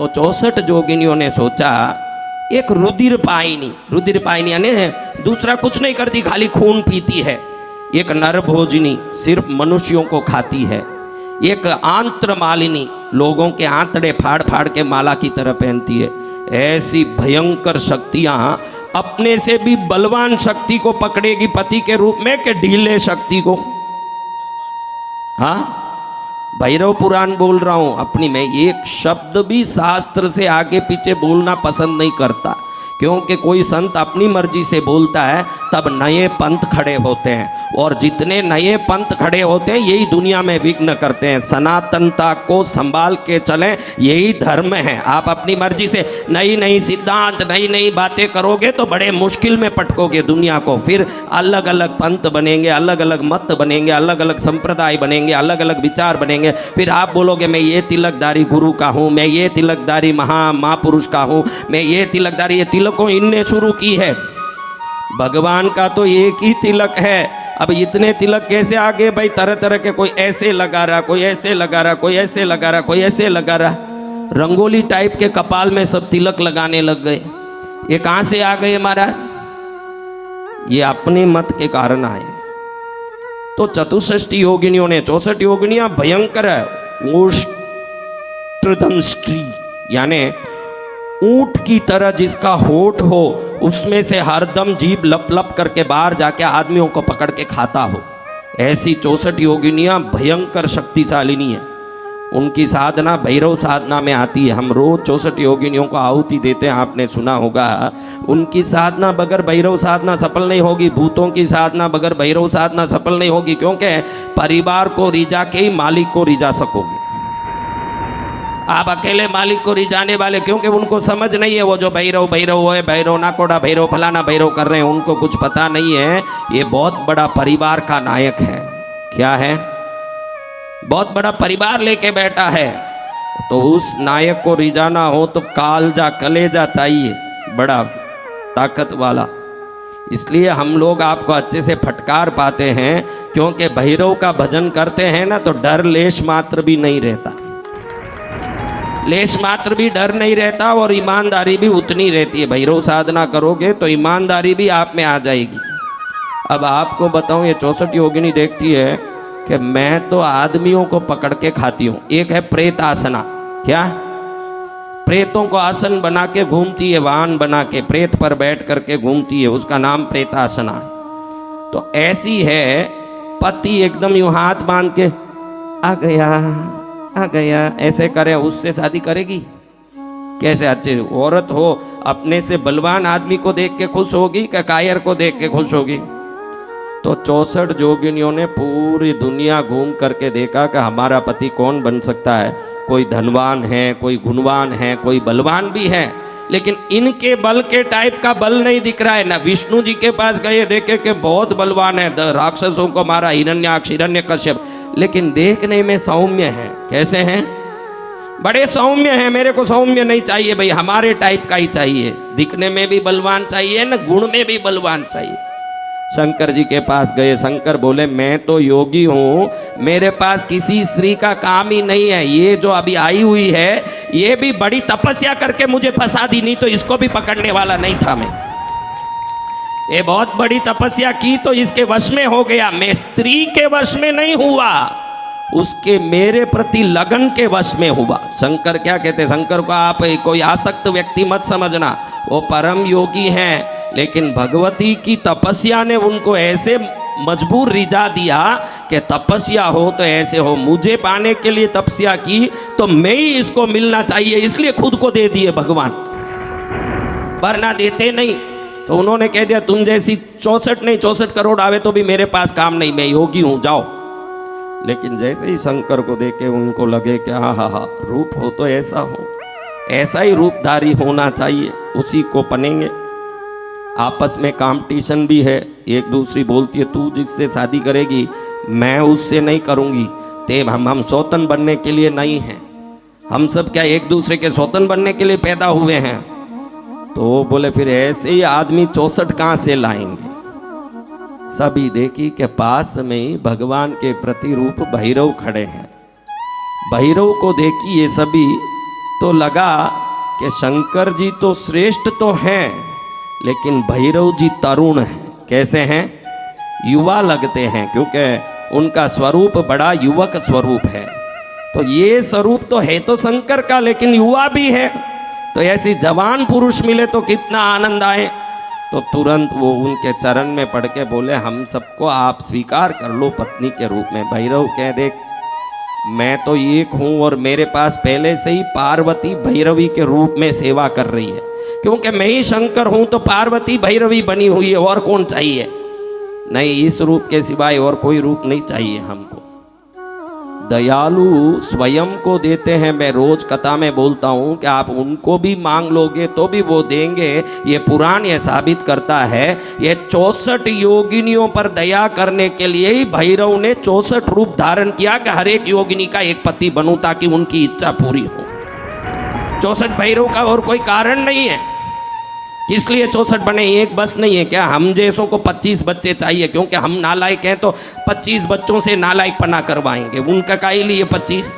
तो 64 जोगिनियों ने सोचा एक रुधिर पायनी यानी दूसरा कुछ नहीं करती, खाली खून पीती है। एक नर भोजनी सिर्फ मनुष्यों को खाती है। एक आंत्र मालिनी लोगों के आंतड़े फाड़ फाड़ के माला की तरह पहनती है। ऐसी भयंकर शक्तियां अपने से भी बलवान शक्ति को पकड़ेगी पति के रूप में कि ढीले शक्ति को। हाँ, भैरव पुराण बोल रहा हूं अपनी में। एक शब्द भी शास्त्र से आगे पीछे बोलना पसंद नहीं करता, क्योंकि कोई संत अपनी मर्जी से बोलता है तब नए पंथ खड़े होते हैं, और जितने नए पंथ खड़े होते हैं यही दुनिया में विघ्न करते हैं। सनातनता को संभाल के चलें, यही धर्म है। आप अपनी मर्जी से नई नई सिद्धांत नई नई बातें करोगे तो बड़े मुश्किल में पटकोगे दुनिया को। फिर अलग अलग पंथ बनेंगे, अलग अलग मत बनेंगे, अलग अलग संप्रदाय बनेंगे, अलग अलग विचार बनेंगे। फिर आप बोलोगे मैं ये तिलकधारी गुरु का हूँ, मैं ये तिलकधारी महापुरुष का हूँ, मैं ये तिलकधारी। ये तिलक को इनने शुरू की है, भगवान का तो एक ही तिलक है। अब इतने तिलक कैसे आ गए भाई? तरह तरह के, कोई ऐसे लगा रहा, कोई ऐसे लगा रहा, कोई ऐसे लगा रहा, कोई ऐसे लगा रहा। रंगोली टाइप के कपाल में सब तिलक लगाने लग गए। ये कहां से आ गए महाराज? ये अपने मत के कारण आए। तो 64 योगिनियों ने, 64 योगिनियां भयंकर है। ओष्ठदंष्ट्री यानी ऊंट की तरह जिसका होठ हो, उसमें से हरदम जीभ लप लप करके बाहर जाके आदमियों को पकड़ के खाता हो। ऐसी 64 योगिनियां भयंकर शक्तिशालिनी है। उनकी साधना भैरव साधना में आती है। हम रोज 64 योगिनियों को आहुति देते हैं, आपने सुना होगा। उनकी साधना बगैर भैरव साधना सफल नहीं होगी। भूतों की साधना बगैर भैरव साधना सफल नहीं होगी, क्योंकि परिवार को रिझा के ही मालिक को रिझा सकोगे। आप अकेले मालिक को रिझाने वाले, क्योंकि उनको समझ नहीं है। वो जो भैरव भैरव है, भैरव नाकोड़ा भैरव फलाना भैरव कर रहे हैं, उनको कुछ पता नहीं है। ये बहुत बड़ा परिवार का नायक है। क्या है? बहुत बड़ा परिवार लेके बैठा है। तो उस नायक को रिझाना हो तो कालजा कलेजा चाहिए, बड़ा ताकत वाला। इसलिए हम लोग आपको अच्छे से फटकार पाते हैं, क्योंकि भैरव का भजन करते हैं ना तो डर लेश मात्र भी नहीं रहता। लेश मात्र भी डर नहीं रहता, और ईमानदारी भी उतनी रहती है। भैरव साधना करोगे तो ईमानदारी भी आप में आ जाएगी। अब आपको बताऊं, ये 64 योगिनी देखती है कि मैं तो आदमियों को पकड़ के खाती हूँ। एक है प्रेत आसना। क्या? प्रेतों को आसन बना के घूमती है, वाहन बना के प्रेत पर बैठ करके घूमती है, उसका नाम प्रेतासना है। तो ऐसी है, पति एकदम यूं हाथ बांध के आ गया ऐसे करे, उससे शादी करेगी कैसे? अच्छे औरत हो, अपने से बलवान आदमी को देख के खुश होगी कि कायर को देख के खुश होगी? तो 64 जोगिनियों ने पूरी दुनिया घूम करके देखा कि हमारा पति कौन बन सकता है। कोई धनवान है, कोई गुणवान है, कोई बलवान भी है, लेकिन इनके बल के टाइप का बल नहीं दिख रहा है ना। विष्णु जी के पास गए, देखे कि बहुत बलवान है, राक्षसों को मारा, हिरण्याक्ष हिरण्यकश्यप, लेकिन देखने में सौम्य है। कैसे हैं? बड़े सौम्य हैं। मेरे को सौम्य नहीं चाहिए भाई, हमारे टाइप का ही चाहिए। दिखने में भी बलवान चाहिए ना, गुण में भी बलवान चाहिए। शंकर जी के पास गए। शंकर बोले मैं तो योगी हूँ, मेरे पास किसी स्त्री का काम ही नहीं है। ये जो अभी आई हुई है, ये भी बड़ी तपस्या करके मुझे फंसा दी, नहीं तो इसको भी पकड़ने वाला नहीं था मैं। ये बहुत बड़ी तपस्या की तो इसके वश में हो गया। मैं स्त्री के वश में नहीं हुआ, उसके मेरे प्रति लगन के वश में हुआ। शंकर क्या कहते हैं? शंकर को आप कोई आसक्त व्यक्ति मत समझना, वो परम योगी हैं, लेकिन भगवती की तपस्या ने उनको ऐसे मजबूर रिझा दिया कि तपस्या हो तो ऐसे हो। मुझे पाने के लिए तपस्या की तो मैं ही इसको मिलना चाहिए, इसलिए खुद को दे दिए भगवान, वरना देते नहीं। तो उन्होंने कह दिया तुम जैसी 64 करोड़ आवे तो भी मेरे पास काम नहीं, मैं योगी हूं, जाओ। लेकिन जैसे ही शंकर को देखे उनको लगे कि हा रूप हो तो ऐसा हो, ऐसा ही रूपधारी होना चाहिए, उसी को पनेंगे। आपस में कंपटीशन भी है। एक दूसरी बोलती है तू जिससे शादी करेगी मैं उससे नहीं करूंगी, ते हम सौतन बनने के लिए नहीं हैं। हम सब क्या एक दूसरे के सौतन बनने के लिए पैदा हुए हैं? तो बोले फिर ऐसे ही आदमी 64 कहाँ से लाएंगे? सभी देखी के पास में ही भगवान के प्रतिरूप भैरव खड़े हैं। भैरव को देखी ये सभी तो लगा कि शंकर जी तो श्रेष्ठ तो हैं, लेकिन भैरव जी तरुण हैं। कैसे हैं? युवा लगते हैं, क्योंकि उनका स्वरूप बड़ा युवक स्वरूप है। तो ये स्वरूप तो है तो शंकर का, लेकिन युवा भी है। तो ऐसी जवान पुरुष मिले तो कितना आनंद आए। तो तुरंत वो उनके चरण में पड़ के बोले, हम सबको आप स्वीकार कर लो पत्नी के रूप में। भैरव कह, देख मैं तो एक हूँ और मेरे पास पहले से ही पार्वती भैरवी के रूप में सेवा कर रही है, क्योंकि मैं ही शंकर हूँ तो पार्वती भैरवी बनी हुई है, और कौन चाहिए? नहीं, इस रूप के सिवाय और कोई रूप नहीं चाहिए हमको। दयालु स्वयं को देते हैं। मैं रोज कथा में बोलता हूँ कि आप उनको भी मांग लोगे तो भी वो देंगे। ये पुराण ये साबित करता है। ये 64 योगिनियों पर दया करने के लिए ही भैरव ने 64 रूप धारण किया कि हर एक योगिनी का एक पति बनूं, ताकि उनकी इच्छा पूरी हो। 64 भैरव का और कोई कारण नहीं है। इसलिए 64 बने, एक बस नहीं है क्या? हम जैसों को 25 बच्चे चाहिए, क्योंकि हम नालायक हैं तो 25 बच्चों से नालायक पना करवाएंगे। उनका काई लिए 25,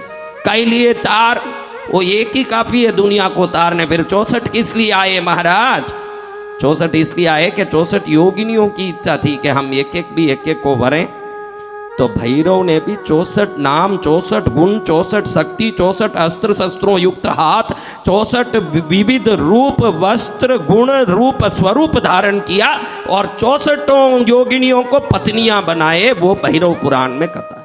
काई लिए 4, वो एक ही काफ़ी है दुनिया को उतारने। फिर 64 किस लिए आए महाराज? 64 इसलिए आए कि 64 योगिनियों की इच्छा थी कि हम एक एक को भरें। तो भैरव ने भी 64 नाम, 64 गुण, 64 शक्ति, 64 अस्त्र शस्त्रों युक्त हाथ, 64 विविध रूप, वस्त्र, गुण, रूप, स्वरूप धारण किया और 64 योगिनियों को पत्नियां बनाए। वो भैरव पुराण में कथा।